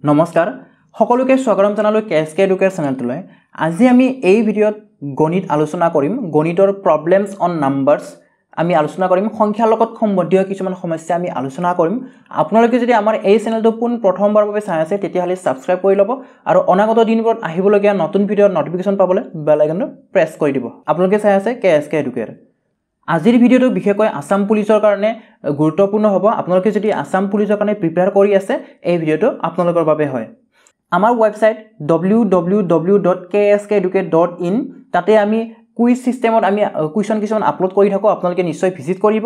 নমস্কাৰ সকলোকে স্বাগতম জনালো কেএসকে এডুকেশ্যন চেনেলটোলৈ আজি আমি এই ভিডিঅ'ত গণিত আলোচনা কৰিম গণিতৰ প্ৰবলেমছ অন নাম্বাৰছ আমি আলোচনা কৰিম সংখ্যাৰ লগত সম্বন্ধীয় কিছুমান সমস্যা আমি আলোচনা কৰিম আপোনালোকে যদি আমাৰ এই চেনেলটো পোন প্ৰথমবাৰৰ বাবে চাই আছে তেতিয়া হলে সাবস্ক্ৰাইব কৰি ল'ব আৰু অনাগত দিনবোৰত আহিবলগীয়া নতুন ভিডিঅ'ৰ নটিফিকেশ্যন পাবলৈ বেল আইকনটো প্ৰেছ কৰি দিব আপোনালোকে চাই আছে কেএসকে এডুকেশ্যন আজিৰ ভিডিঅ'টো বিশেষকৈ আসাম পুলিচৰ কাৰণে গুৰুত্বপূৰ্ণ হ'ব আপোনালোকে যদি আসাম পুলিচৰ কাৰণে প্ৰিপেয়াৰ কৰি আছে এই ভিডিঅ'টো আপোনালোকৰ বাবে হয় আমাৰ ওয়েবসাইট www.kskeducate.in তাতে আমি কুইজ সিস্টেমত আমি কুৱেশ্যন কিছুমান আপলোড কৰি থাকো আপোনালোকে নিশ্চয় ভিজিট কৰিব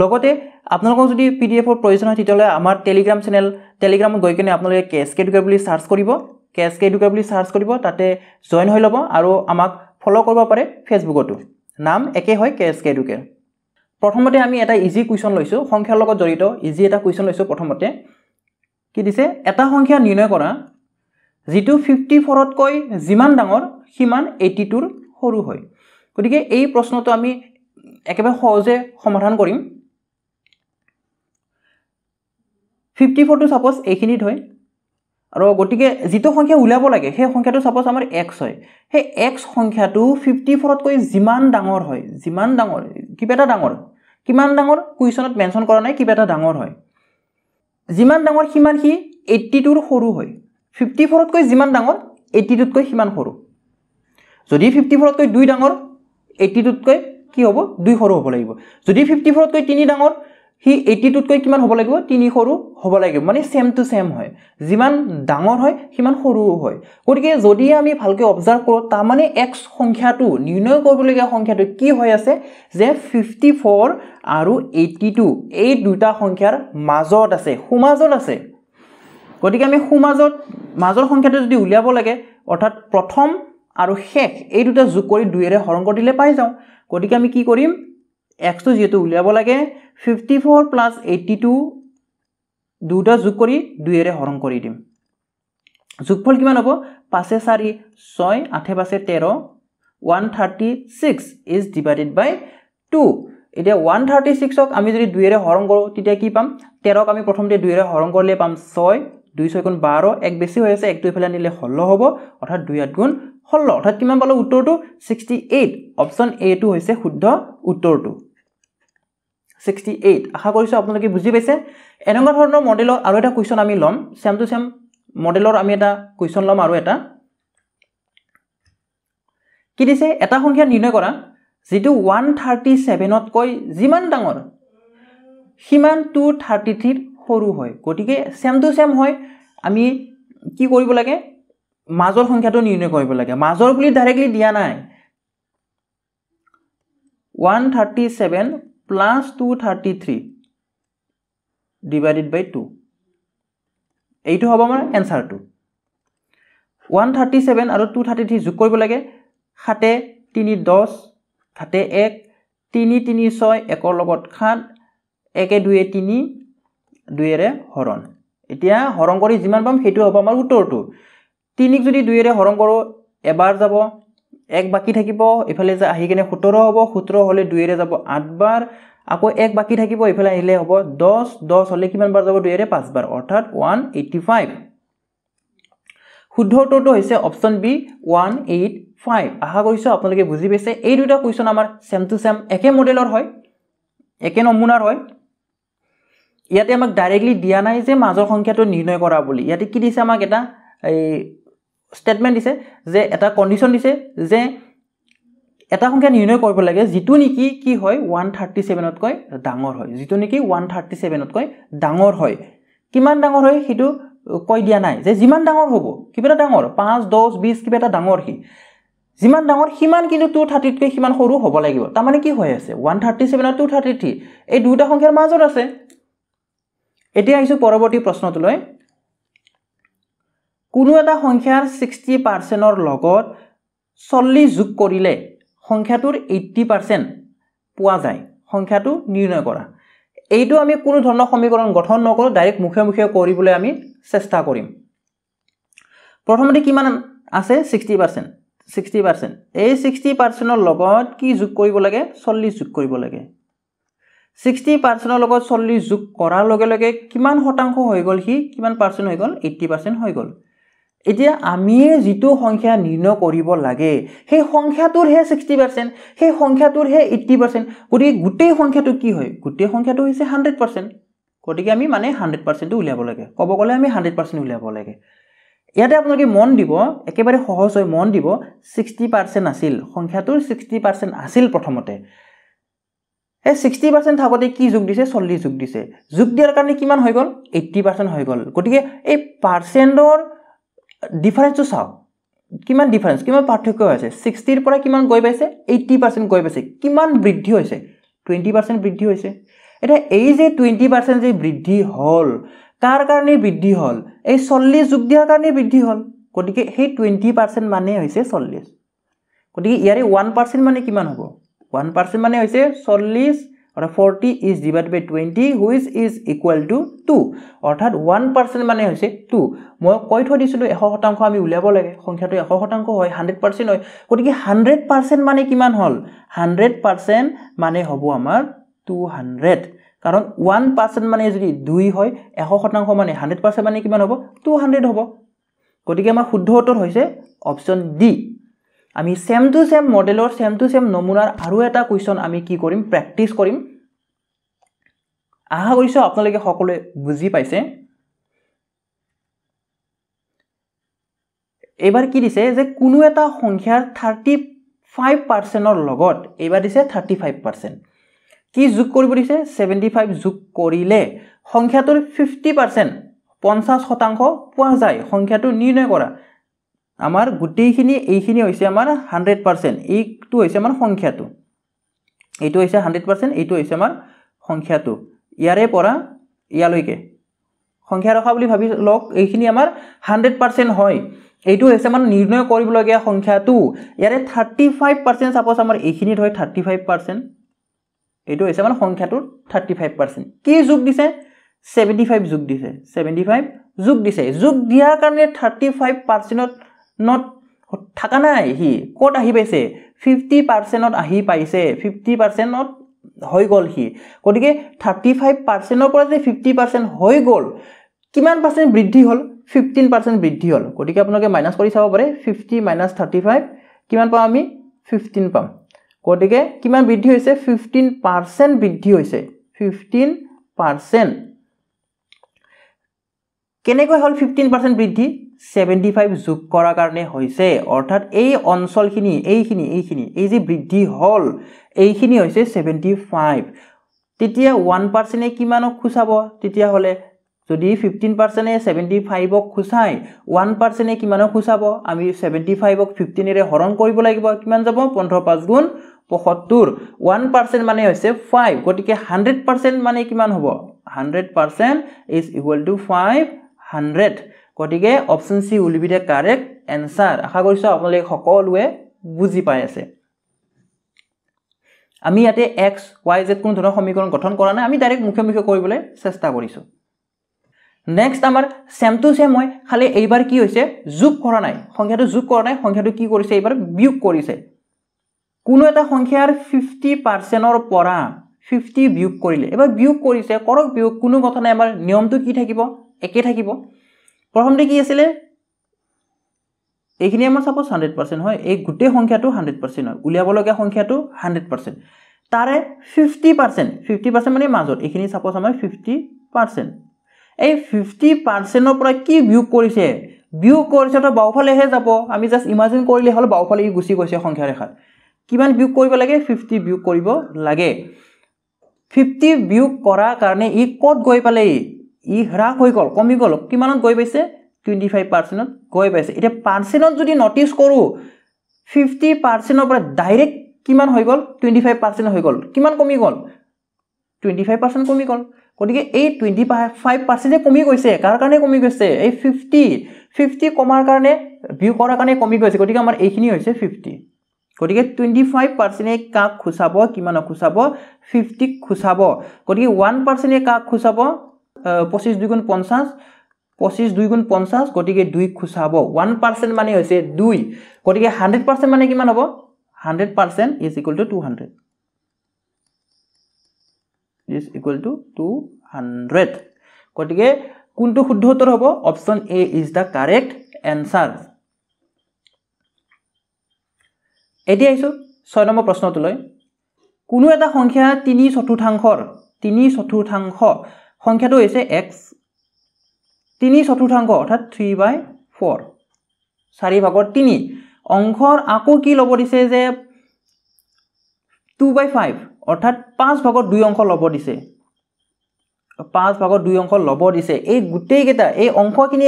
লগতে আপোনালোকক যদি পিডিএফৰ প্ৰয়োজন হয় তেতিয়ালে আমাৰ টেলিগ্ৰাম চেনেল টেলিগ্ৰামত গৈ কিনে আপোনালোকে কেএসকে এডুকেট বুলি সাৰ্চ কৰিব কেএসকে এডুকেট বুলি সাৰ্চ কৰিব তাতে জয়েন হৈ ল'ব আৰু আমাক ফলো কৰিব পাৰে ফেসবুকতো নাম একে হয় কেএসকে এডুকেট প্ৰথমতে আমি এটা ইজি কুৱেশ্যন লৈছো সংখ্যাৰ লগত জড়িত ইজি এটা কুৱেশ্যন লৈছো প্ৰথমতে কি দিছে এটা সংখ্যা নিৰ্ণয় কৰা যেটো 54 তকৈ যিমান ডাঙৰ সিমান 82 ৰ সৰু হয় গতিকে এই প্ৰশ্নটো আমি একেবাৰে সহজে সমাধান কৰিম 54 টো সাপোজ এইখিনিত হয় আৰু গতিকে যেটো সংখ্যা উলাব লাগে সেই সংখ্যাটো সাপোজ আমাৰ x হয় সেই x সংখ্যাটো 54 তকৈ যিমান ডাঙৰ হয় যিমান ডাঙৰ কিবেটা ডাঙৰ কিমান ডাঙৰ কুৱেশ্যনত মেনশন কৰা নাই কিবেটা ডাঙৰ হয় যিমান ডাঙৰ সিমান হি 82 ৰ সৰু হয় 54 তকৈ যিমান ডাঙৰ 82 তকৈ সিমান সৰু যদি 54 তকৈ 2 ডাঙৰ 82 তকৈ কি হ'ব 2 সৰু হ'ব লাগিব যদি 54 তকৈ 3 ডাঙৰ হি 82 তকৈ কিমান হ'ব লাগিব 3 সৰু হ'ব লাগিব মানে সেম টু সেম হয় যিমান ডাঙৰ হয় সিমান সৰু হয় গতিকে যদি আমি ভালকৈ অবজাৰ্ভ কৰো তা মানে x সংখ্যাটো নিৰ্ণয় কৰিবলগীয়া সংখ্যাটো কি হৈ আছে যে 54 আৰু 82 এই দুটা সংখ্যাৰ মাজত আছে সমাজত আছে গতিকে আমি সমাজত মাজৰ সংখ্যাটো যদি উলিয়াব লাগে অৰ্থাৎ প্ৰথম আৰু শেষ এই দুটা যোগ কৰি 2 এৰে হৰণ কৰি দিলে পাই যাও গতিকে আমি কি কৰিম x টো যেটো উলিয়াব লাগে 54 82 দুটা যোগ কৰি 2 এৰে হৰণ কৰি দিম যোগফল কিমান হ'ব 5 4 6 8 5 13 136 is divided by 2 এতিয়া 136 ক আমি যদি 2 এৰে হৰণ কৰো তেতিয়া কি পাম 13 ক আমি প্ৰথমতে 2 এৰে হৰণ কৰিলে পাম 6 2 6 গুণ 12 এক বেছি হৈ আছে এক দুই ফেলা নিলে 16 হ'ব অৰ্থাৎ 2 8 গুণ 16 অৰ্থাৎ কিমান পালো উত্তৰটো 68 অপচন এ টো হৈছে শুদ্ধ উত্তৰটো 68 আশা কৰিছো আপোনালোকে বুজি পাইছে এনেকুৱা ধৰণৰ মডেলৰ আৰু এটা কুৱেশ্যন আমি লম সেম টু সেম মডেলৰ আমি এটা কুৱেশ্যন লম আৰু এটা কি দিছে এটা সংখ্যা নিৰ্ণয় কৰা যেটো 137 তকৈ যিমান ডাঙৰ সিমান 233 সৰু হয় গতিকে সেম টু সেম হয় আমি কি কৰিব লাগে মাজৰ সংখ্যাটো নিৰ্ণয় কৰিব লাগে মাজৰ বুলি ডাইৰেক্টলি দিয়া নাই 137 plus 233 divided by 2 এইটো হ'ব আমাৰ এনসাৰটো 137 আৰু 233 যোগ কৰিব লাগে 7 3 10 7 1 3 3 6 1 লগত 7 1 2 3 2 এৰে হৰণ এতিয়া হৰণ কৰি যিমান পাম হেতু হ'ব আমাৰ উত্তৰটো 3 ক যদি 2 এৰে হৰণ কৰো এবাৰ যাব এক বাকি থাকিব ইফালে যে আহি কিনে 17 হ'ব 17 হলে 2 এৰে যাব 8 বাৰ আকৌ এক বাকি থাকিব ইফালে আহিলে হ'ব 10 10 হলে কিমান বাৰ যাব 2 এৰে 5 বাৰ অৰ্থাৎ 185 শুদ্ধ উত্তৰটো হৈছে অপচন বি 185 আশা কৰিছো আপোনালোকে বুজি পাইছে এই দুটা কুৱেশ্যন আমাৰ সেম টু সেম একে মডেলৰ হয় একে নমুনাৰ হয় ইয়াতে আমাক ডাইৰেক্টলি দিয়া নাই যে মাজৰ সংখ্যাটো নিৰ্ণয় কৰা বুলি ইয়াতে কি দিছে আমাক এটা এই স্টেটমেন্ট দিছে যে এটা কন্ডিশন দিছে যে এটা সংখ্যা নিৰ্ণয় কৰিব লাগে যেটো নেকি কি হয় 137 তকৈ ডাঙৰ হয় যেটো নেকি 137 তকৈ ডাঙৰ হয় কিমান ডাঙৰ হয় হেতু কৈ দিয়া নাই যে যিমান ডাঙৰ হ'ব কিবা ডাঙৰ 5 10 20 কিবা ডাঙৰ কি যিমান ডাঙৰ সিমান কিন্তু 230 তকৈ সিমান সৰু হ'ব লাগিব তাৰ মানে কি হৈ আছে 137 আৰু 233 এই দুটা সংখ্যাৰ মাজত আছে এতিয়া আহিছো পৰৱৰ্তী প্ৰশ্নটোলৈ কোনো এটা সংখ্যাৰ 60% ৰ লগত 40 যোগ কৰিলে সংখ্যাটোৰ 80% পোৱা যায় সংখ্যাটো নিৰ্ণয় কৰা এইটো আমি কোনো ধৰণৰ সমীকৰণ গঠন নকৰো ডাইৰেক্ট মুখে মুখে কৰিবলৈ আমি চেষ্টা কৰিম প্ৰথমতে কিমান আছে 60% এই 60% ৰ লগত কি যোগ কৰিব লাগে 40 যোগ কৰিব লাগে 60% লগত 40 যোগ কৰাৰ লগে লগে কিমান শতাংশ হৈ গল হি কিমান পাৰ্চেন্ট হৈ গল 80% হৈ গল এতিয়া আমি যেটো সংখ্যা নিৰ্ণয় কৰিব লাগে সেই সংখ্যাটোৰ হে 60% সেই সংখ্যাটোৰ হে 80% গতিকে গোটেই সংখ্যাটো কি হয় গোটেই সংখ্যাটো হৈছে 100% গতিকে আমি মানে 100% উলিয়াব লাগে ক'ব গলে আমি 100% উলিয়াব লাগে ইয়াতে আপোনালোকে মন দিব একেবাৰে সহজ হৈ মন দিব 60% আছিল সংখ্যাটোৰ 60% আছিল প্ৰথমতে এই 60% থাকতে কি যোগ দিছে 40 যোগ দিছে যোগ দিয়াৰ কাৰণে কিমান হৈ গল 80% হৈ গল গতিকে এই পাৰ্চেন্টৰ ডিফাৰেন্সটো চাও কিমান ডিফাৰেন্স কিমান পাৰ্থক্য হৈছে 60 ৰ পৰা কিমান গৈ পাইছে 80% গৈ পাইছে কিমান বৃদ্ধি হৈছে 20% বৃদ্ধি হৈছে এটা এই যে 20% যে বৃদ্ধি হল কাৰ কাৰণে বৃদ্ধি হল এই 40 যোগ দিয়াৰ কাৰণে বৃদ্ধি হল গতিকে সেই 20% মানে হৈছে 40 গতিকে ইয়াৰে 1% মানে কিমান হ'ব 1% মানে হৈছে 40 or 40 is divided by 20 which is equal to 2 অৰ্থাৎ 1% মানে হৈছে 2 মই কৈ থৈ দিছিলো 100% আমি উলিয়াব লাগে সংখ্যাটো 100% হয় 100% হয় গতিকে 100% মানে কিমান হল 100% মানে হ'ব আমাৰ 200 কাৰণ 1% মানে যদি 2 হয় 100% মানে 100% মানে কিমান হ'ব 200 হ'ব গতিকে আমাৰ শুদ্ধ উত্তৰ হৈছে অপচন ডি আমি সেম টু সেম মডেলৰ সেম টু সেম নমুনাৰ আৰু এটা কোৱেশ্চন আমি কি কৰিম প্ৰ্যাকটিস কৰিম আশা কৰিছো আপোনালোকে সকলোৱে বুজি পাইছে এবাৰ কি দিছে যে কোনো এটা সংখ্যাৰ 35% ৰ লগত এবাৰ দিছে 35% কি যোগ কৰিব দিছে 75 যোগ কৰিলে সংখ্যাটোৰ 50% 50% পোৱা যায় সংখ্যাটো নিৰ্ণয় কৰা আমাৰ গুটেইখিনি এইখিনি হৈছে আমাৰ 100% এইটো হৈছে আমাৰ সংখ্যাটো এইটো হৈছে 100% এইটো হৈছে আমাৰ সংখ্যাটো ইয়াৰে পৰা ইয়ালৈকে সংখ্যা ৰখা বুলি ভাবি লওক এইখিনি আমাৰ 100% হয় এইটো হৈছে আমাৰ নিৰ্ণয় কৰিব লগিয়া সংখ্যাটো ইয়াৰে 35% সাপোজ আমাৰ এইখিনি হয় 35% এইটো হৈছে আমাৰ সংখ্যাটোৰ 35% কি যোগ দিছে 75 যোগ দিছে 75 যোগ দিছে যোগ দিয়াৰ কাৰণে 35% not থাকা নাই হি কোট আহি পাইছে 50% ত আহি পাইছে 50% ত হৈ গল হি গতিকে 35% ৰ পৰা যে 50% হৈ গল কিমান পাৰ্চেন্ট বৃদ্ধি হল 15% বৃদ্ধি হল গতিকে আপোনালোকে মাইনাস কৰি চাব পাৰে 50 - 35 কিমান পাম আমি 15 পাম গতিকে কিমান বৃদ্ধি হৈছে 15% বৃদ্ধি হৈছে 15% কেনেকৈ হল 15% বৃদ্ধি 75 যোগ কৰাৰ কাৰণে হৈছে অৰ্থাৎ এই অঞ্চলখিনি এইখিনি এই যে বৃদ্ধি হল এইখিনি হৈছে 75 তেতিয়া 1% এ কিমানক খুচাব তেতিয়া হলে যদি 15% এ 75 ক খুচাই 1% এ কিমানক খুচাব আমি 75 ক 15 এৰে হৰণ কৰিব লাগিব কিমান যাব 15 5 গুণ 75 1% মানে হৈছে 5 গতিকে 100% মানে কিমান হ'ব 100% is equal to 500 গতিকে option C will be the correct answer আশা কৰিছো আপোনালোকে সকলোৱে বুজি পাই আছে আমি ইয়াতে x y z কোন ধৰণৰ সমীকৰণ গঠন কৰা নাই আমি ডাইৰেক্ট মুখে কৰিবলৈ চেষ্টা কৰিছো নেক্সট আমাৰ সেম টু সেম হয় খালি এইবাৰ কি হৈছে যোগ কৰা নাই সংখ্যাটো যোগ কৰা নাই সংখ্যাটো কি কৰিছে এইবাৰ বিয়োগ কৰিছে কোনো এটা সংখ্যাৰ 50% ৰ পৰা 50 বিয়োগ কৰিলে এবাৰ বিয়োগ কৰিছে কৰক বিয়োগ কোনো কথা নাই আমাৰ নিয়মটো কি থাকিব একে থাকিব প্ৰথমতে কি আছিল এইখিনি আমাৰ সাপোজ 100% হয় এই গোটেই সংখ্যাটো 100% হয় উলিয়াব লগা সংখ্যাটো 100% তাৰে 50% মানে মাজত এইখিনি সাপোজ আমাৰ 50% এই 50% ৰ পৰা কি বিয়োগ কৰিছে তো বাওফালেহে যাব আমি জাস্ট ইমাজিন কৰিলে হল বাওফালে ই গুছি গৈছে সংখ্যা ৰেখাত কিমান বিয়োগ কৰিব লাগে 50 বিয়োগ কৰিব লাগে 50 বিয়োগ কৰাৰ কাৰণে ই কত গৈ পালে ই হ্ৰাস হৈ গল কমি গল কিমানত গৈ পাইছে 25% ত গৈ পাইছে এটা পাৰ্চেন্টত যদি নটিস কৰো 50% ৰ পৰা ডাইৰেক্ট কিমান হৈ গল 25% হৈ গল কিমান কমি গল 25% কমি গল গতিকে এই 25% এ কমি গৈছে কাৰ কাৰণে কমি গৈছে এই 50 কমাৰ কাৰণে বিয়োগ কৰাৰ কাৰণে কমি গৈছে গতিকে আমাৰ এইখিনি হৈছে 50 গতিকে 25% এ কাক খুচাব কিমানক খুচাব 50 খুচাব গতিকে 1% এ কাক খুচাব 25 2 গুণ 50 25 2 গুণ 50 গতিকে 2 খুচাব 1% মানে হৈছে 2 গতিকে 100% মানে কিমান হ'ব 100% is equal to 200 is equal to 200 গতিকে কোনটো শুদ্ধ উত্তৰ হ'ব option A is the correct answer এতিয়া আহিছো 6 নম্বৰ প্ৰশ্নটোলৈ কোনো এটা সংখ্যা 3/4 সংখ্যাটো হৈছে x 3/4 অৰ্থাৎ 3/4 4/3 অংকৰ আকো কি লব দিছে যে 2/5 অৰ্থাৎ 5/2 অংক লব দিছে 5/2 অংক লব দিছে এই গুটেই কেটা এই অংকখিনি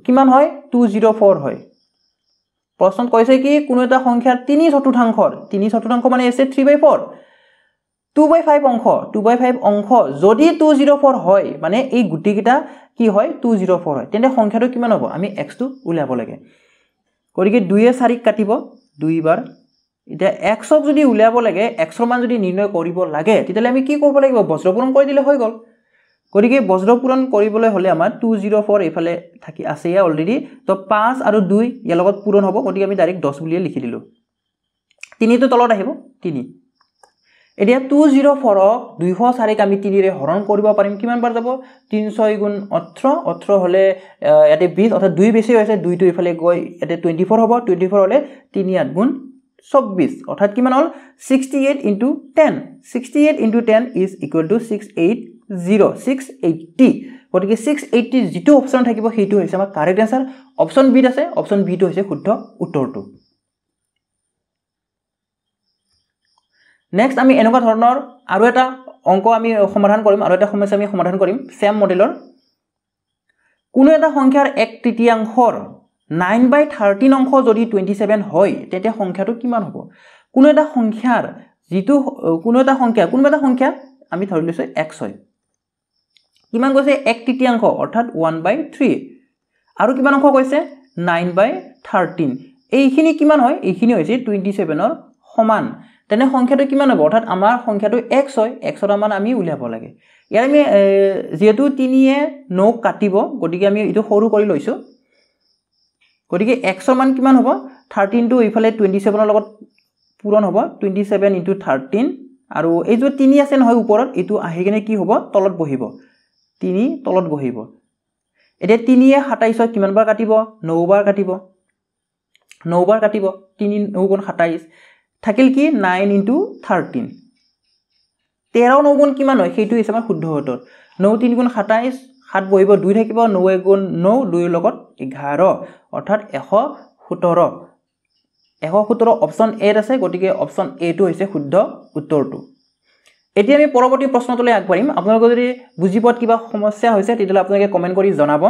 কিমান হয় 204 হয় প্ৰশ্ন কৈছে কি কোনো এটা সংখ্যাৰ 3/4 মানে আছে 3/4 2/5 অংক যদি 204 হয় মানে এই গুটেই কেটা কি হয় 204 হয় তেনে সংখ্যাটো কিমান হ'ব আমি x টো উলিয়াব লাগে গতিকে 2 এ 4 কাটিব 2 বাৰ এটা x ক যদি উলিয়াব লাগে x ৰ মান যদি নিৰ্ণয় কৰিব লাগে তেতিয়ালে আমি কি কৰিব লাগিব বজ্ৰপূৰণ কৰি দিলে হৈ গল গতিকে বজ্ৰপূৰণ কৰিবলৈ হলে আমাৰ 204 এফালে থাকি আছে ইয়া অলৰেডি তো 5 আৰু 2 ইয়াৰ লগত পূৰণ হ'ব গতিকে আমি ডাইৰেক্ট 10 বুলি লিখি দিলো 3 টো তলত আহিব 3 এতিয়া 204 ক 204 ক আমি 3 ৰে হৰণ কৰিব পাৰিম কিমান বাৰ যাব 3 6 গুণ 18 18 হলে ইয়াতে 20 অৰ্থাৎ 2 বেছি হৈছে 2 টো ইফালে গৈ ইয়াতে 24 হ'ব 24 হলে 3 8 গুণ 24 অৰ্থাৎ কিমান হল 68 into 10 68 into 10 is equal to 680 গতিকে 680 যেটো অপচন থাকিব সেইটো হৈছে আমাৰ কাৰেক্ট আনসাৰ অপচন বি আছে অপচন বি টো হৈছে শুদ্ধ উত্তৰটো নেক্সট আমি এনেকুৱা ধৰণৰ আৰু এটা অংক আমি সমাধান কৰিম আৰু এটা সমস্যা আমি সমাধান কৰিম সেম মডেলৰ কোনো এটা সংখ্যাৰ 1/3 9/13 অংক যদি 27 হয় তেতিয়া সংখ্যাটো কিমান হ'ব কোনো এটা সংখ্যাৰ যেটো কোনো এটা সংখ্যা আমি ধৰি লৈছো x হয় কিমান কৈছে 1/3 অৰ্থাৎ 1/3 আৰু কিমান অংক কৈছে 9/13 এইখিনি কিমান হয় এইখিনি হৈছে 27 ৰ সমান তেনে সংখ্যাটো কিমান হ'ব অৰ্থাৎ আমাৰ সংখ্যাটো x হয় x ৰ মান আমি উলিয়াব লাগে ইয়াৰ আমি যেহেতু 3 এ 9 কাটিব গতিকে আমি এটো সৰু কৰি লৈছো গতিকে x ৰ মান কিমান হ'ব 13 টো ইফালে 27 ৰ লগত পূৰণ হ'ব 27 into 13 আৰু এই যে 3 আছে নহয় ওপৰত এটো আহি কিনে কি হ'ব তলত বহিব 3 তলত বহিব এতিয়া 3 এ 27 কিমান বাৰ কাটিব 9 বাৰ কাটিব 9 বাৰ কাটিব 3 9 গুণ 27 থাকিল কি 9 into 13 13 9 গুণ কিমান হয় সেইটো হৈছে আমাৰ শুদ্ধ উত্তৰ 9 3 গুণ 27 7 বহিব 2 থাকিব 9 গুণ 9 2 ৰ লগত 11 অৰ্থাৎ 117 অপচন এ আছে গতিকে অপচন এ টো হৈছে শুদ্ধ উত্তৰটো এতিয়া আমি পৰৱৰ্তী প্ৰশ্নটোলৈ আগবাঢ়িম আপোনালোকে যদি বুজি পোৱাত কিবা সমস্যা হৈছে তেতিয়ালে আপোনালোকে কমেন্ট কৰি জনাব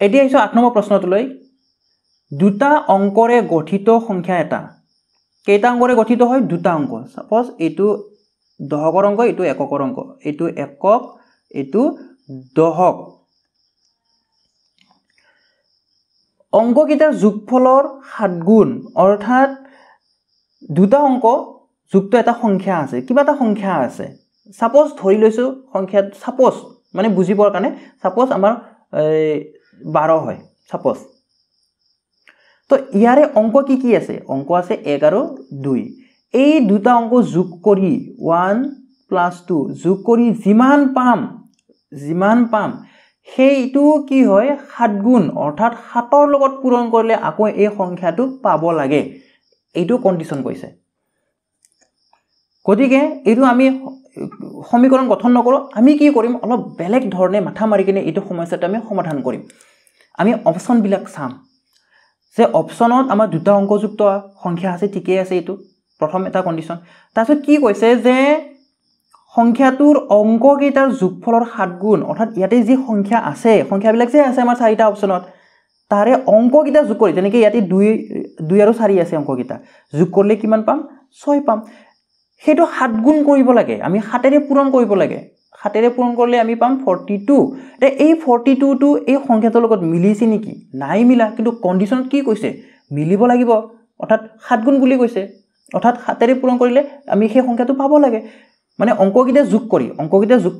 এতিয়া আহিছো 8 নম্বৰ প্ৰশ্নটোলৈ দুটা অংকৰে গঠিত সংখ্যা এটা কেইটা অংকৰে গঠিত হয় দুটা অংক সাপোজ এটো দহকৰ অংক এটো এককৰ অংক এটো একক এটো দহক অংক কিটাৰ যোগফলৰ 7 গুণ অৰ্থাৎ দুটা অংক যুক্ত এটা সংখ্যা আছে কিবা এটা সংখ্যা আছে সাপোজ ধৰি লৈছো সংখ্যা সাপোজ মানে বুজিবৰ কাৰণে সাপোজ আমাৰ 12 হয় সাপোজ তো ইয়াৰে অংক কি আছে অংক আছে 1 আৰু 2 এই দুটা অংক যোগ কৰি 1 + 2 যোগ কৰি যিমান পাম সেইটো কি হয় 7 গুণ অৰ্থাৎ 7 ৰ লগত পূৰণ কৰিলে আকৌ এই সংখ্যাটো পাব লাগে এইটো কন্ডিশন কৈছে গতিকে এইটো আমি সমীকৰণ গঠন নকৰো আমি কি কৰিম অলপ বেলেগ ধৰণে মাথা মাৰি কিনে এইটো সমস্যাটো আমি সমাধান কৰিম আমি অপচন বিলাক চাম যে অপচনত আমাৰ দুটা অংকযুক্ত সংখ্যা আছে ঠিকই আছে এইটো প্ৰথম এটা কন্ডিশন তাৰপিছত কি কৈছে যে সংখ্যাটোৰ অংক কেইটাৰ যোগফলৰ 7 গুণ অৰ্থাৎ ইয়াতে যি সংখ্যা আছে সংখ্যাবিলাক যে আছে আমাৰ চাৰিটা অপচনত তাৰে অংক কেইটা যোগ কৰি যেনেকৈ ইয়াতে 2 আৰু 4 আছে অংক কেইটা যোগ কৰিলে কিমান পাম 6 পাম হেটো 7 গুণ কৰিব লাগে আমি 7 ৰে পূৰণ কৰিব লাগে 7 ৰে পূৰণ কৰিলে আমি পাম 42 তে এই 42 টো এই সংখ্যাটোৰ লগত মিলিছে নেকি নাই মিলা কিন্তু কন্ডিশনত কি কৈছে মিলিব লাগিব অৰ্থাৎ 7 গুণ বুলি কৈছে অৰ্থাৎ 7 ৰে পূৰণ কৰিলে আমি সেই সংখ্যাটো পাব লাগে মানে অংককিটা যোগ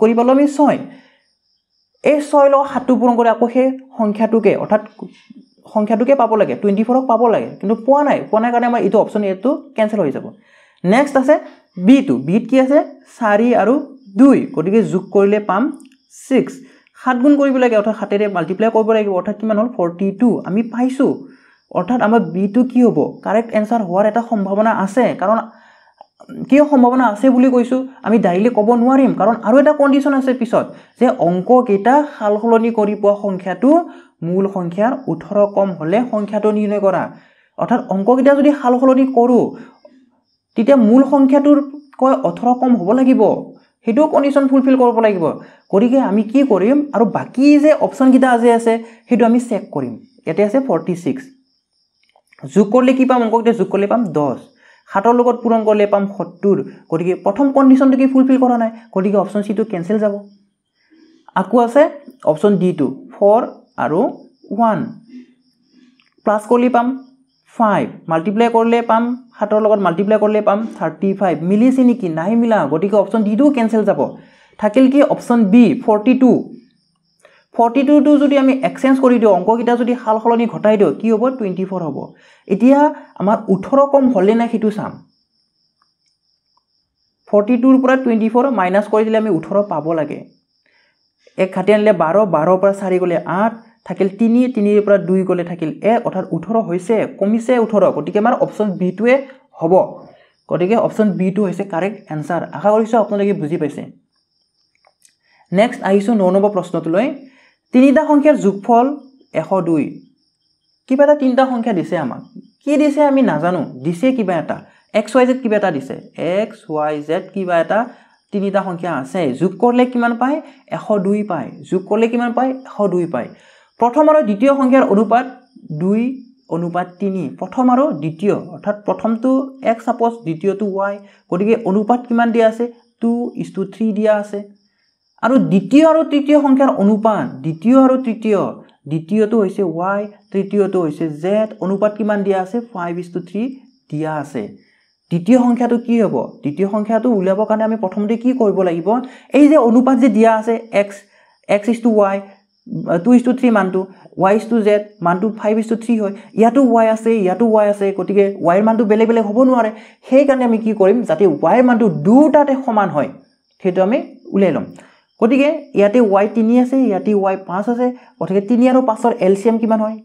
কৰি পালো আমি 6 এই 6 লগত 7 পূৰণ কৰি আকৌ সেই সংখ্যাটোকে অৰ্থাৎ সংখ্যাটোকে পাব লাগে 24 ক পাব লাগে কিন্তু পোৱা নাই কাৰণে আমাৰ এইটো অপচন এটো ক্যান্সেল হৈ যাব নেক্সট আছে b2 বিত কি আছে 4 আৰু 2 গতিকে যোগ কৰিলে পাম 6 7 গুণ কৰিব লাগে অৰ্থাৎ 7 ৰে মাল্টিপ্লাই কৰিব লাগিব অৰ্থাৎ কিমান হ'ল 42 আমি পাইছো অৰ্থাৎ আমাৰ b2 কি হ'ব কাৰেক্ট आंसर হোৱাৰ এটা সম্ভাৱনা আছে কাৰণ কি সম্ভাৱনা আছে বুলি কৈছো আমি ডাইৰেক্টলি ক'ব নোৱাৰিম কাৰণ আৰু এটা কন্ডিশন আছে পিছত যে অংক কেইটা সালসলনি কৰি পোৱা সংখ্যাটো মূল সংখ্যাৰ 18 কম হলে সংখ্যাটো নিৰ্ণয় কৰা অৰ্থাৎ অংক কেইটা যদি সালসলনি কৰো তেতিয়া মূল সংখ্যাটোৰ কৈ 18 কম হ'ব লাগিব হেতু কন্ডিশন ফুলফিল কৰিব লাগিব গতিকে আমি কি কৰিম আৰু বাকি যে অপচন কিটা আছে হেতু আমি চেক কৰিম এতে আছে 46 যোগ কৰিলে কি পাম অংক কেইটা যোগ কৰিলে পাম 10 7 লগত পূৰণ কৰিলে পাম 70 গতিকে প্ৰথম কন্ডিশনটো কি ফুলফিল কৰা নাই গতিকে অপচন সি টো কেনসেল যাব আকু আছে অপচন ডি টো 4 আৰু 1 প্লাস কৰিলে পাম 5 মাল্টিপ্লাই কৰিলে পাম 7 লগত মাল্টিপ্লাই কৰিলে পাম 35 মিলিছে নেকি নাই মিলা গতিকে অপচন ডি টো কেনসেল যাব থাকিল কি অপচন বি 42 42 টো যদি আমি এক্সচেঞ্জ কৰি দিও অংক কিটা যদি হালখলনি ঘটাই দিও কি হ'ব 24 হ'ব এতিয়া আমাৰ 18 কম হলে না হেতু চাম 42 ৰ পৰা 24 মাইনাস কৰি দিলে আমি 18 পাব লাগে এক খাটি আনলে 12 12 পৰা 4 গলে 8 থাকিল 3 3 ৰ পৰা 2 গলে থাকিল 1 অৰ্থাৎ 18 হৈছে কমিছে 18 গতিকে আমাৰ অপচন বি টোৱে হ'ব গতিকে অপচন বি টো হৈছে কাৰেক্ট आंसर আশা কৰিছো আপোনালোকে বুজি পাইছে নেক্সট আহিছো 9 নম্বৰ প্ৰশ্নটোলৈ তিনিটা সংখ্যাৰ যোগফল 102 কিবা এটা তিনিটা সংখ্যা দিছে আমাক কি দিছে আমি নাজানো দিছে কিবা এটা xyz কিবা এটা দিছে xyz কিবা এটা তিনিটা সংখ্যা আছে যোগ কৰিলে কিমান পায় 102 পায় যোগ কৰিলে কিমান পায় 102 পায় প্ৰথম আৰু দ্বিতীয় সংখ্যাৰ অনুপাত 2:3 প্ৰথম আৰু দ্বিতীয় অৰ্থাৎ প্ৰথমটো x সাপোজ দ্বিতীয়টো y গতিকে অনুপাত কিমান দিয়া আছে 2:3 দিয়া আছে আৰু দ্বিতীয় আৰু তৃতীয় সংখ্যাৰ অনুপাত দ্বিতীয় আৰু তৃতীয় দ্বিতীয়টো হৈছে y তৃতীয়টো হৈছে z অনুপাত কিমান দিয়া আছে 5:3 দিয়া আছে দ্বিতীয় সংখ্যাটো কি হ'ব দ্বিতীয় সংখ্যাটো উলিয়াবৰ কাৰণে আমি প্ৰথমতে কি কৰিব লাগিব এই যে অনুপাত যে দিয়া আছে x:y 2:3 মানটো y:z মানটো 5:3 হয় ইয়াটো y আছে ইয়াটো y আছে গতিকে y ৰ মানটো বেলেগ বেলেগ হ'ব নোৱাৰে সেই কাৰণে আমি কি কৰিম যাতে y ৰ মানটো দুটাতে সমান হয় সেইটো আমি উলাই লম গতিকে ইয়াতে y3 আছে ইয়াতে y5 আছে গতিকে 3 আৰু 5 ৰ এলসিএম কিমান হয়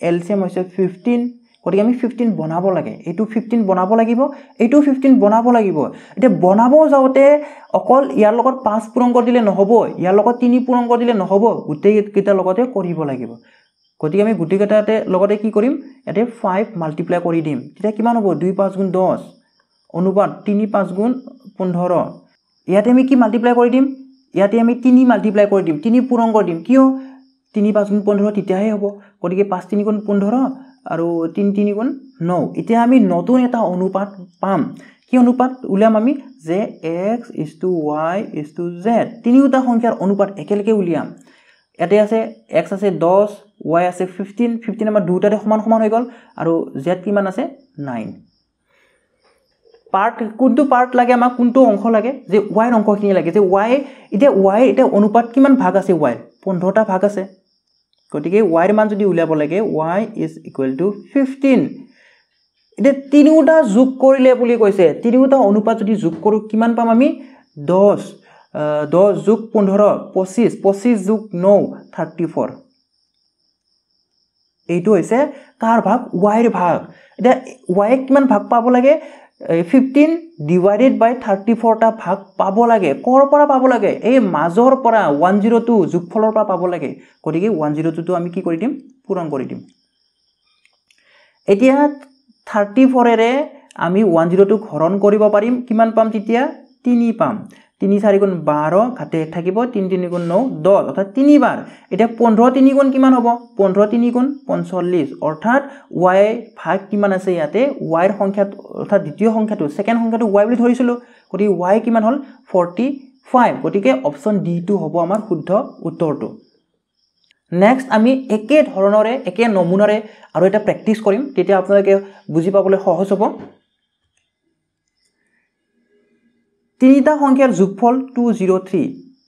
এলসিএম হৈছে 15 গতিকে আমি 15 বনাব লাগে এটো 15 বনাব লাগিব এটো 15 বনাব লাগিব এটা বনাব যাওতে অকল ইয়াৰ লগত 5 পূৰণ কৰি দিলে নহব ইয়াৰ লগত 3 পূৰণ কৰি দিলে নহব গুটেই কেইটা লগতে কৰিব লাগিব গতিকে আমি গুটেই কেইটাতে লগতে কি কৰিম এতে 5 মাল্টিপ্লাই কৰি দিম তেতিয়া কিমান হ'ব 2 5 গুণ 10 অনুপাত 3 5 গুণ 15 ইয়াতে আমি কি মাল্টিপ্লাই কৰি দিম ইয়াতে আমি 3 মাল্টিপ্লাই কৰি দিম 3 পূৰণ কৰি দিম কিয় 3 5 গুণ 15 তেতিয়াহে হ'ব গতিকে 5 3 গুণ 15 আৰু 3 3 গুণ 9 এতিয়া আমি নতুন এটা অনুপাত পাম কি অনুপাত উলিয়াম আমি যে x:y:z তিনিটা সংখ্যাৰ অনুপাত একেলগে উলিয়াম ইয়াতে আছে x আছে 10 y আছে 15 15 আমাৰ দুটাতে সমান সমান হৈ গল আৰু z কিমান আছে 9 পাৰ্ট কোনটো পাৰ্ট লাগে আমাক কোনটো অংশ লাগে যে y ৰ অংশখিনি লাগে যে y এটা অনুপাত কিমান ভাগ আছে y 15টা ভাগ আছে গতিকে y ৰ মান যদি উলিয়াব লাগে y = 15 এটা তিনিটা যোগ কৰিলে বুলি কৈছে তিনিটা অনুপাত যদি যোগ কৰো কিমান পাম আমি 10 যোগ 15 25 25 যোগ 9 34 এইটো হৈছে কাৰ ভাগ y ৰ ভাগ এটা y কিমান ভাগ পাব লাগে 15 divided by 34 টা ভাগ পাব লাগে কৰ পৰা পাব লাগে এই মাজৰ পৰা 102 যোগফলৰ পৰা পাব লাগে গতিকে 102 টো আমি কি কৰি দিম পূৰণ কৰি দিম এতিয়া 34 ৰে আমি 102 হৰণ কৰিব পাৰিম কিমান পাম তেতিয়া 3 পাম 3 4 গুণ 12 ঘাতে থাকিব 3 3 গুণ 9 10 অৰ্থাৎ 3 বাৰ এটা 15 3 গুণ কিমান হ'ব 15 3 গুণ 45 অৰ্থাৎ y ভাগ কিমান আছে ইয়াতে y ৰ সংখ্যা অৰ্থাৎ দ্বিতীয় সংখ্যাটো সেকেন্ড সংখ্যাটো y বুলি ধৰিছিলো গতিকে y কিমান হ'ল 45 গতিকে অপচন ডি টো হ'ব আমাৰ শুদ্ধ উত্তৰটো নেক্সট আমি একে ধৰণৰে একে নমুনাৰে আৰু এটা প্ৰেক্টিস কৰিম তেতিয়া আপোনালোকে বুজি পাবলৈ সহজ হ'ব তিনিটা সংখ্যাৰ যোগফল 203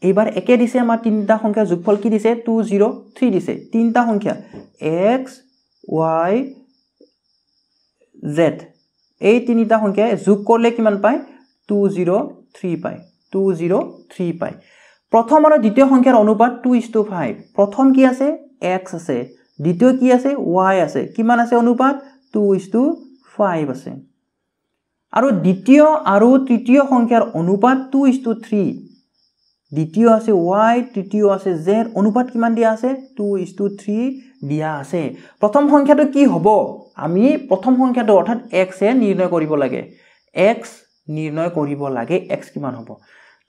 এইবাৰ একে দিছে আমাৰ তিনিটা সংখ্যাৰ যোগফল কি দিছে 203 দিছে তিনিটা সংখ্যা x y z এই তিনিটা সংখ্যা যোগ কৰিলে কিমান পায় 203 পায় 203 পায় প্ৰথম আৰু দ্বিতীয় সংখ্যাৰ অনুপাত 2:5 প্ৰথম কি আছে x আছে দ্বিতীয় কি আছে y আছে কিমান আছে অনুপাত 2:5 আছে আৰু দ্বিতীয় আৰু তৃতীয় সংখ্যাৰ অনুপাত 2:3 দ্বিতীয় আছে y তৃতীয় আছে z অনুপাত কিমান দিয়া আছে 2:3 দিয়া আছে প্ৰথম সংখ্যাটো কি হ'ব আমি প্ৰথম সংখ্যাটো অৰ্থাৎ x এ নিৰ্ণয় কৰিব লাগে x নিৰ্ণয় কৰিব লাগে x কিমান হ'ব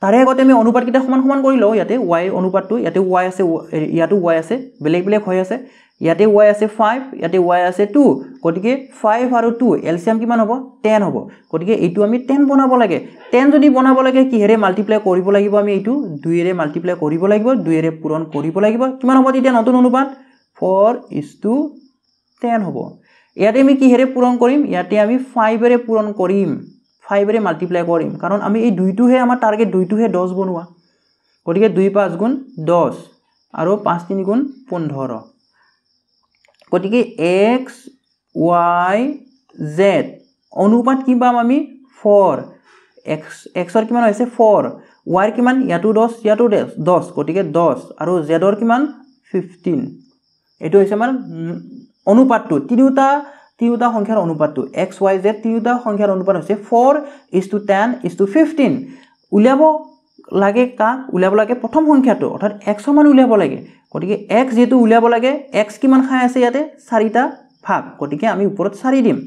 তাৰে আগতে আমি অনুপাত কিটা সমান সমান কৰি লও ইয়াতে y অনুপাতটো ইয়াতে y আছে ইয়াতো y আছে বেলেগ বেলেগ হৈ আছে ইয়াতে y আছে 5 ইয়াতে y আছে 2 গটিকে 5 আৰু 2 এলসিয়াম কিমান হ'ব 10 হ'ব গটিকে এইটো আমি 10 বনাব লাগে 10 যদি বনাব লাগে কি হেৰে মাল্টিপ্লাই কৰিব লাগিব আমি এইটো 2 এৰে মাল্টিপ্লাই কৰিব লাগিব 2 এৰে পূৰণ কৰিব লাগিব কিমান হ'ব তেতিয়া নতুন অনুপাত 4:10 হ'ব ইয়াতে আমি কি হেৰে পূৰণ কৰিম ইয়াতে আমি 5 এৰে পূৰণ কৰিম 5 এৰে মাল্টিপ্লাই কৰিম কাৰণ আমি এই দুইটোহে আমাৰ টাৰ্গেট দুইটোহে 10 বনোৱা গটিকে 2 5 গুণ 10 আৰু 5 3 গুণ 15 গটিকে x y z অনুপাত কি পাম আমি 4 x ৰ কিমান হৈছে 4 y ৰ কিমান ইয়াতো 10 ইয়াতো 10 গটিকে 10 আৰু z ৰ কিমান 15 এটো হৈছে আমাৰ অনুপাতটো তিনিটা সংখ্যাৰ অনুপাতটো x y z তিনিটা সংখ্যাৰ অনুপাত হৈছে 4:10:15 উলিয়াব লাগে উলিয়াব লাগে প্ৰথম সংখ্যাটো অৰ্থাৎ x সমান উলিয়াব লাগে গটিকে x যেটো উলিয়াব লাগে x কিমান খাই আছে ইয়াতে 4টা ভাগ গটিকে আমি ওপৰত 4 দিম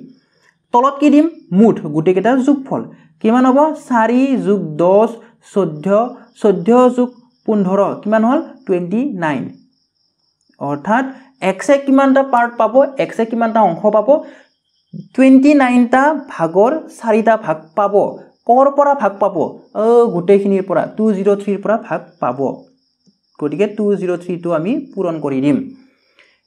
তলত কি দিম মুঠ গুটেকেটাৰ যোগফল কিমান হ'ব 4 + 10 14 14 + 15 কিমান হল 29 অৰ্থাৎ x এ কিমানটা পাৰ্ট পাব x এ কিমানটা অংশ পাব 29টা ভাগৰ 4টা ভাগ পাব কৰ পৰা ভাগ পাব গুটেখিনিৰ পৰা 203 ৰ পৰা ভাগ পাব গটিকে 203 টো আমি পূৰণ কৰি দিম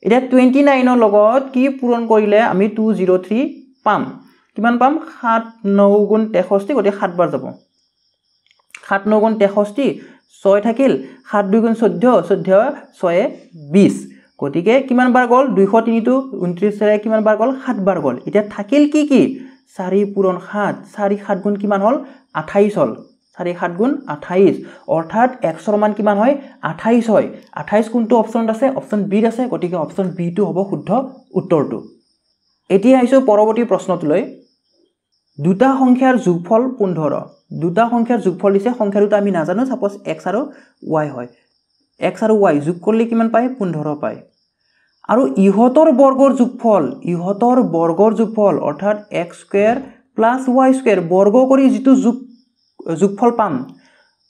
এটা 29 ৰ লগত কি পূৰণ কৰিলে আমি 203 পাম কিমান পাম 7 9 গুণ 63 গটিকে 7 বাৰ যাব 7 9 গুণ 63 6 থাকিল 7 2 গুণ 14 14 6 20 গটিকে কিমান বাৰ গল 203 টো 29 ৰে কিমান বাৰ গল 7 বাৰ গল এটা থাকিল কি 4 পূৰণ 7 4 7 গুণ কিমান হল 28 হল 4 7 গুণ 28 অৰ্থাৎ x ৰ মান কিমান হয় 28 হয় 28 কোনটো অপচনত আছে অপচন বি আছে গটিকে অপচন বি টো হ'ব শুদ্ধ উত্তৰটো এতিয়া আইছো পৰৱৰ্তী প্ৰশ্নটোলৈ দুটা সংখ্যাৰ যোগফল 15 দুটা সংখ্যাৰ যোগফল দিছে সংখ্যা দুটা আমি নাজানো সাপোজ x আৰু y হয় x আৰু y যোগ কৰিলে কিমান পায় 15 পায় আৰু ইহতৰ বৰ্গৰ যোগফল অৰ্থাৎ x² + y² বৰ্গ কৰি যেটো যোগফল পাম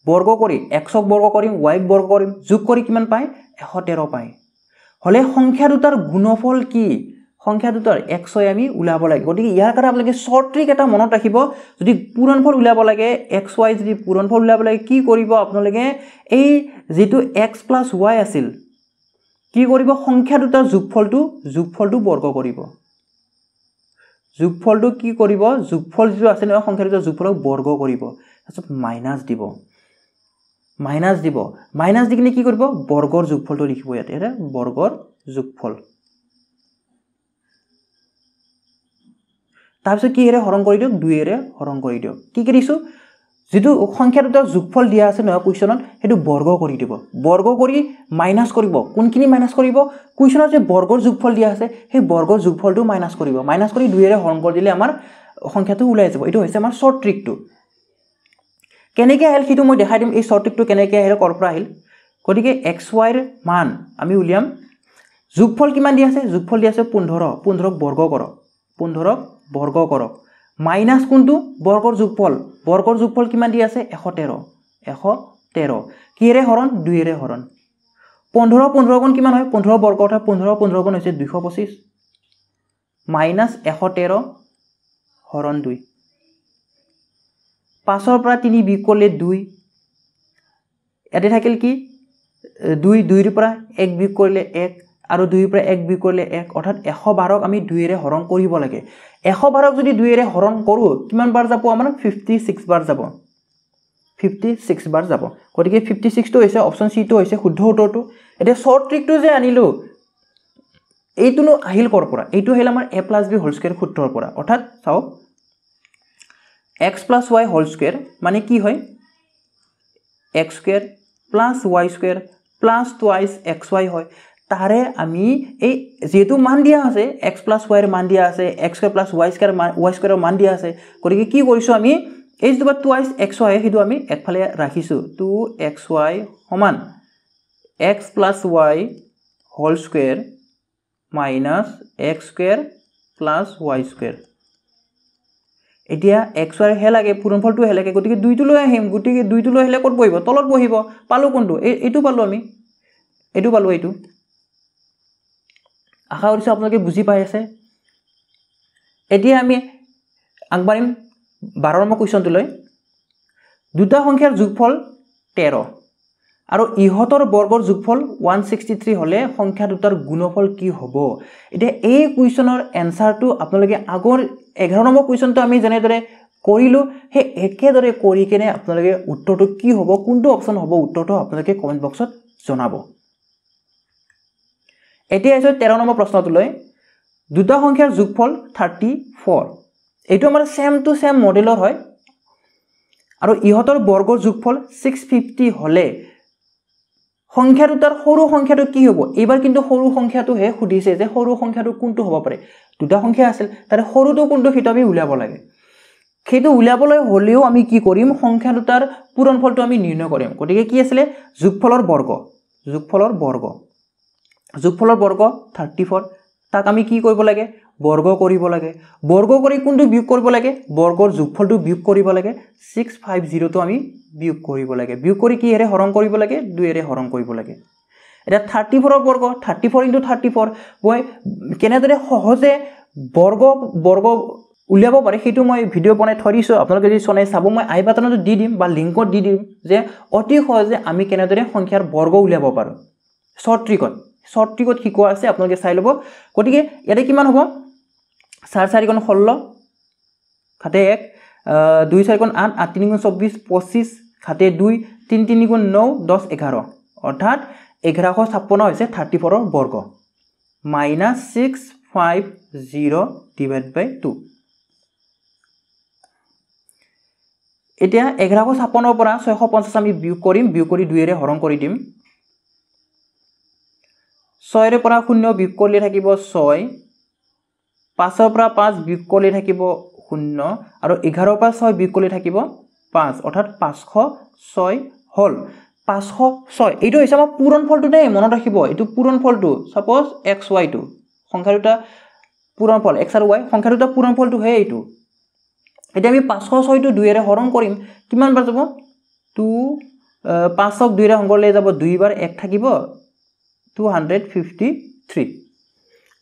বৰ্গ কৰি x ক বৰ্গ কৰিম y ক বৰ্গ কৰিম যোগ কৰি কিমান পায় 113 পায় হলে সংখ্যা দুটাৰ গুণফল কি সংখ্যা দুটাৰ x y আমি উলাব লাগে গতিকে ইয়াৰ কাৰণে আপোনালোকে শৰ্ট ট্ৰিক এটা মনত ৰাখিব যদি পূৰণফল উলাব লাগে x y যদি পূৰণফল উলাব লাগে কি কৰিব আপোনালোকে এই যেটো x + y আছিল কি কৰিব সংখ্যা দুটাৰ যোগফলটো বৰ্গ কৰিব যোগফলটো কি কৰিব যোগফল যেটো আছে ন সংখ্যা দুটাৰ যোগফলক বৰ্গ কৰিব তাৰপিছত মাইনাস দিব মাইনাস দি কিনে কি কৰিব বৰ্গৰ যোগফলটো লিখিব ইয়াতে এটা বৰ্গৰ যোগফল তাৰপিছত কি এৰে হৰণ কৰি দিওক 2 এৰে হৰণ কৰি দিওক কি কৰিছো যেটো সংখ্যা দুটাৰ যোগফল দিয়া আছে ন কোৱেশ্চনত হেতু বৰ্গ কৰি দিব বৰ্গ কৰি মাইনাস কৰিব কোনখিনি মাইনাস কৰিব কোৱেশ্চনত যে বৰ্গৰ যোগফল দিয়া আছে সেই বৰ্গৰ যোগফলটো মাইনাস কৰিব মাইনাস কৰি 2 এৰে হৰণ কৰি দিলে আমাৰ সংখ্যাটো উলাই যাব এটো হৈছে আমাৰ শৰ্ট ট্ৰিকটো কেনেকৈ আহিল কিটো মই দেখাই দিম এই শৰ্ট ট্ৰিকটো কেনেকৈ আহিল কৰ পৰা আহিল গটিকে x y ৰ মান আমি উলিয়াম যোগফল কিমান দিয়া আছে যোগফল দিয়া আছে 15 15 ক বৰ্গ কৰক 15 ক বৰ্গ কৰক মাইনাস কোনটো বৰ্গৰ যোগফল কিমান দিয়া আছে 113 কিৰে হৰণ 2 এৰে হৰণ 15 15 গুণ কিমান হয় 15 বৰ্গ অৰ্থাৎ 15 15 গুণ হৈছে 225 মাইনাস 113 হৰণ 2 5 ৰ পৰা 3 বিয়োগ কৰিলে 2 এতে থাকিল কি 2 2 ৰ পৰা 1 বিয়োগ কৰিলে 1 আৰু 2 ৰ পৰা 1 বিয়োগ কৰিলে 1 অৰ্থাৎ 112ক আমি 2 এৰে হৰণ কৰিব লাগে 112ক যদি 2 এৰে হৰণ কৰো কিমান বাৰ যাব আমাৰ 56 বাৰ যাব 56 বাৰ যাব গতিকে 56 টো হৈছে অপচন সি টো হৈছে শুদ্ধ উত্তৰটো এটা শৰ্ট ট্ৰিকটো যে আনিলো এইটোনো আহিল কৰ পৰা এইটো আহিল আমাৰ a + b² সূত্ৰৰ পৰা অৰ্থাৎ চাওক x + y হোল স্কয়াৰ মানে কি হয় x square + y square + twice xy হয় তারে আমি এই যেহেতু মান দিয়া আছে x + y এর মান দিয়া আছে x স্কয়ার + y স্কয়ারের মান দিয়া আছে গতিকে কি কৰিছো আমি এই যেটো টুৱাইস xy হেতু আমি একফালে ৰাখিছো 2xy সমান x + y whole square minus x square + y square এতিয়া x y হে লাগে পূৰণফলটো হে লাগে গতিকে দুইটো লৈ আহিম গতিকে দুইটো লৈ আহিলে কত বহিব তলত বহিব পালো কোনটো এইটো পালো আমি এইটো পালো এইটো আশা কৰিছো আপোনালোকে বুজি পাই আছে এতিয়া আমি আগবাৰিম 12 নম্বৰ কোৱেশ্চনটো লৈ দুটা সংখ্যাৰ যোগফল 13 আৰু ইহতৰ বৰ্গৰ যোগফল 163 হলে সংখ্যা দুটাৰ গুণফল কি হ'ব এতিয়া এই কোৱেশ্চনৰ এনসাৰটো আপোনালোকে আগৰ 11 নম্বৰ কোৱেশ্চনটো আমি যেনেদৰে কৰিলো হে একেদৰে কৰি কেনে আপোনালোকে উত্তৰটো কি হ'ব কোনটো অপচন হ'ব উত্তৰটো আপোনালোকে কমেন্ট বক্সত জনাব এতিয়া আছে 13 নম্বৰ প্ৰশ্নটো লৈ দুটা সংখ্যাৰ যোগফল 34 এইটো আমাৰ সেম টু সেম মডেলৰ হয় আৰু ইহতৰ বৰ্গৰ যোগফল 650 হলে সংখ্যা দুটাৰ সৰু সংখ্যাটো কি হ'ব এবাৰ কিন্তু সৰু সংখ্যাটো হে খুদিছে যে সৰু সংখ্যাটো কোনটো হ'ব পাৰে দুটা সংখ্যা আছিল তাৰে সৰুটো কোনটো হিত আমি উলিয়াব লাগে সেইটো উলিয়াবলৈ হলেও আমি কি কৰিম সংখ্যা দুটাৰ পূৰণফলটো আমি নিৰ্ণয় কৰিম গতিকে কি আছিল যোগফলৰ বৰ্গ 34 তাক আমি কি কৰিব লাগে বৰ্গ কৰিব লাগে বৰ্গ কৰি কোনটো বিয়োগ কৰিব লাগে বৰ্গৰ যোগফলটো বিয়োগ কৰিব লাগে 650 টো আমি বিয়োগ কৰিব লাগে বিয়োগ কৰি কি এৰে হৰণ কৰিব লাগে 2 এৰে হৰণ কৰিব লাগে এটা 34 ৰ বৰ্গ 34 * 34 মই কেনেদৰে সহজে বৰ্গ উলিয়াব পাৰে সেইটো মই ভিডিও বনাই থৈ দিছো আপোনালোকে যদি চনে চাব মই আই বাটনত দি দিম বা লিংকত দি দিম যে অতি সহজে আমি কেনেদৰে সংখ্যাৰ বৰ্গ উলিয়াব পাৰো শৰ্ট ট্ৰিকত শিকোৱা আছে আপোনালোকে চাই লব গতিকে ইয়াতে কিমান হ'ব 4 4 * 16 খাতে 1 2 4 * 8 8 3 * 24 25 খাতে 2 3 3 * 9 10 11 অৰ্থাৎ 1156 হৈছে 34 ৰ বৰ্গ -650 / 2 এতিয়া 1156 পৰা 650 আমি বিয়োগ কৰিম বিয়োগ কৰি 2 এৰে হৰণ কৰি দিম 6 ৰ পৰা 0 বিয়োগ কৰিলে থাকিব 6 5 ৰ পৰা 5 বিয়োগ কৰিলে থাকিব 0 আৰু 11 ৰ পৰা 6 বিয়োগ কৰিলে থাকিব 5 অৰ্থাৎ 506 হল 506 এইটো হৈছে আমাৰ পূৰণফলটো দেই মনত ৰাখিব এইটো পূৰণফলটো সাপোজ xy টো সংখ্যা দুটা পূৰণফল x আৰু y সংখ্যা দুটা পূৰণফলটো হে এইটো এতিয়া আমি 506 টো 2 এৰে হৰণ কৰিম কিমান বাৰ যাব 2 5 ক 2 এৰে হৰণ কৰিলে যাব 2 বাৰ 1 থাকিব 253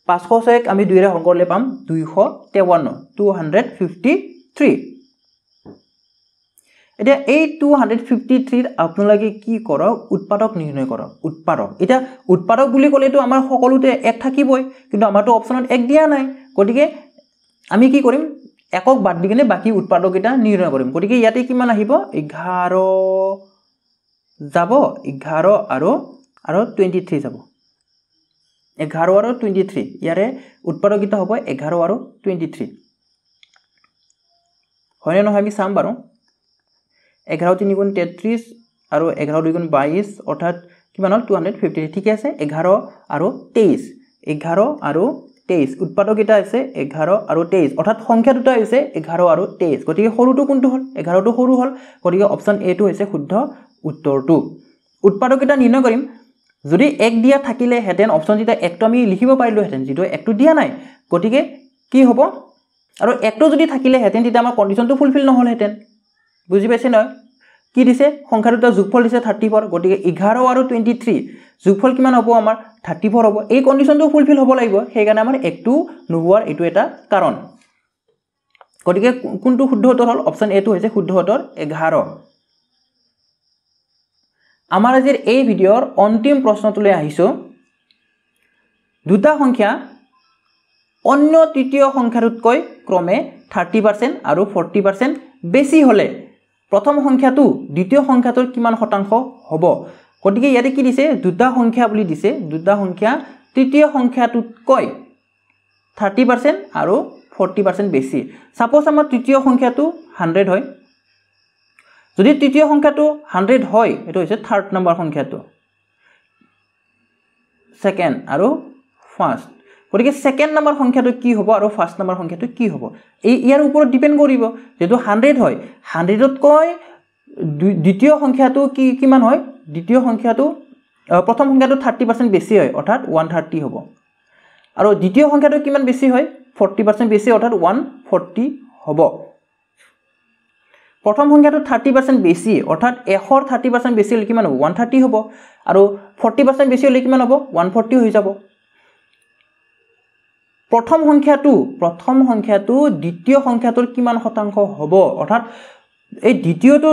506 আমি 2 এৰে হৰণ কৰিলে পাম 253 253 এতিয়া এই 253 আপোনালোকে কি কৰক উৎপাদক নিৰ্ণয় কৰক উৎপাদক এটা উৎপাদক বুলি ক'লেটো আমাৰ সকলোতে 1 থাকিবই কিন্তু আমাৰটো অপচনত 1 দিয়া নাই গতিকে আমি কি কৰিম একক বাদ দি কিনে বাকি উৎপাদক এটা নিৰ্ণয় কৰিম গতিকে ইয়াতে কিমান আহিব 11 যাব 11 আৰু 23 যাব 11 আৰু 23 ইয়াৰে উৎপাদক এটা হ'ব 11 আৰু 23 হয়নে নহয় আমি চাম বাৰু 11 3 * 33 আৰু 11 2 * 22 অৰ্থাৎ কিমান হল 250 ঠিক আছে 11 আৰু 23 11 আৰু 23 উৎপাদক এটা আছে 11 আৰু 23 অৰ্থাৎ সংখ্যা দুটা আছে 11 আৰু 23 গতিকে সৰুটো কোনটো হল 11 টো সৰু হল গতিকে অপচন এ টো হৈছে শুদ্ধ উত্তৰটো উৎপাদক এটা নিৰ্ণয় কৰিম যদি 1 দিয়া থাকিলে হেতেন অপচন যেটা 1 টো আমি লিখিব পাৰিলো হেতেন যেটো 1 টো দিয়া নাই গতিকে কি হ'ব আৰু 1 টো যদি থাকিলে হেতেন তেতিয়া আমাৰ কন্ডিশনটো ফুলফিল নহল হেতেন বুজি পাইছে ন কি দিছে সংখ্যা দুটা যোগফল দিছে 34 গতিকে 11 আৰু 23 যোগফল কিমান হ'ব আমাৰ 34 হ'ব এই কন্ডিশনটো ফুলফিল হ'ব লাগিব সেই কাৰণে আমাৰ 1 টো নোহোৱাৰ এটো এটা কাৰণ গতিকে কোনটো শুদ্ধ উত্তৰ হল অপচন এ টো হৈছে শুদ্ধ উত্তৰ 11 আমাৰ আজিৰ এই ভিডিওৰ অন্তিম প্ৰশ্নটোলৈ আহিছো দুটা সংখ্যা অন্য তৃতীয় সংখ্যাটোতকৈ ক্ৰমে 30% আৰু 40% বেছি হলে প্ৰথম সংখ্যাটো দ্বিতীয় সংখ্যাটোৰ কিমান শতাংশ হ'ব গতিকে ইয়াতে কি দিছে দুটা সংখ্যা বুলি দিছে দুটা সংখ্যা তৃতীয় সংখ্যাটোতকৈ 30% আৰু 40% বেছি সাপোজ আমাৰ তৃতীয় সংখ্যাটো 100 হয় যদি তৃতীয় সংখ্যাটো 100 হয় এটো হৈছে থাৰ্ড নম্বৰ সংখ্যাটো সেকেন্ড আৰু ফাৰ্স্ট গতিকে সেকেন্ড নম্বৰ সংখ্যাটো কি হ'ব আৰু ফাৰ্স্ট নম্বৰ সংখ্যাটো কি হ'ব এই ইয়াৰ ওপৰত ডিপেন্ড কৰিব যেটো 100 হয় 100 তকৈ দ্বিতীয় সংখ্যাটো কিমান হয় দ্বিতীয় সংখ্যাটো প্ৰথম সংখ্যাটো 30% বেছি হয় অৰ্থাৎ 130 হ'ব আৰু দ্বিতীয় সংখ্যাটো কিমান বেছি হয় 40% বেছি অৰ্থাৎ 140 হ'ব প্ৰথম সংখ্যাটো 30% বেছি অৰ্থাৎ 130% বেছি হলে কিমান হ'ব 130 হ'ব আৰু 40% বেছি হলে কিমান হ'ব 140 হৈ যাব প্ৰথম সংখ্যাটো দ্বিতীয় সংখ্যাটোৰ কিমান শতাংশ হ'ব অৰ্থাৎ এই দ্বিতীয়টো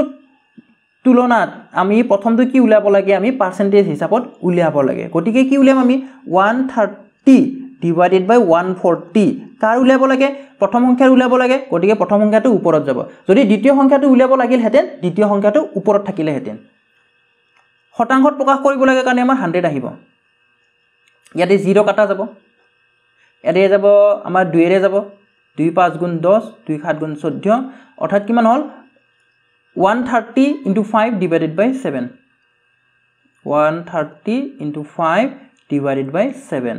তুলনাত আমি প্ৰথমটো কি উলাব লাগে আমি পার্সেন্টেজ হিচাপত উলিয়াব লাগে গটিকে কি উলিয়াম আমি 130 divided by 140 কাৰ উলিয়াব লাগে প্ৰথম সংখ্যাৰ উলিয়াব লাগে গটিকে প্ৰথম সংখ্যাটো ওপৰত যাব যদি দ্বিতীয় সংখ্যাটো উলিয়াব লাগিল হেতেন দ্বিতীয় সংখ্যাটো ওপৰত থাকিলে হেতেন শতাংশত প্ৰকাশ কৰিব লাগে কাৰণে আমাৰ 100 আহিব ইয়াতে 0 কাটা যাব ইয়াতে যাব আমাৰ 2 এৰে যাব 2 5 গুণ 10 2 7 গুণ 14 অৰ্থাৎ কিমান হল 130 into 5 divided by 7 130 into 5 divided by 7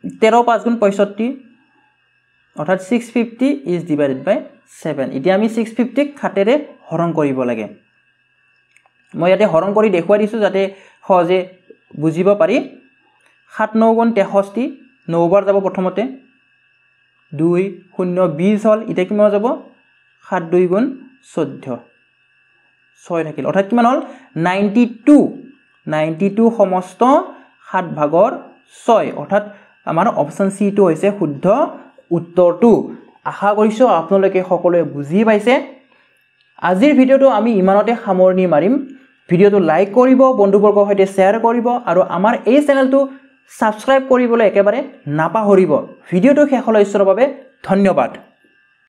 13 5 গুণ 65 অৰ্থাৎ 650 is divided by 7 এতিয়া আমি 650 ক 7 ৰে হৰণ কৰিব লাগে মই ইয়াতে হৰণ কৰি দেখুৱাই দিছো যাতে সহজে বুজিব পাৰি 7 9 গুণ 63 9 বাৰ যাব প্ৰথমতে 2 0 20 হল ইতে কিমান যাব 7 2 গুণ 14 6 থাকিল অৰ্থাৎ কিমান হল 92 সমস্ত 7 ভাগৰ 6 অৰ্থাৎ আমাৰ অপচন সি টো হৈছে শুদ্ধ উত্তৰটো আশা কৰিছো আপোনালোকে সকলোৱে বুজি পাইছে আজিৰ ভিডিওটো আমি ইমানতে সামৰণি মাৰিম ভিডিওটো লাইক কৰিব বন্ধুবৰ্গৰ সৈতে শেয়াৰ কৰিব আৰু আমাৰ এই চেনেলটো সাবস্ক্ৰাইব কৰিবলৈ একেবাৰে নাপাহৰিব ভিডিওটো শেষলৈ চোৱাৰ বাবে ধন্যবাদ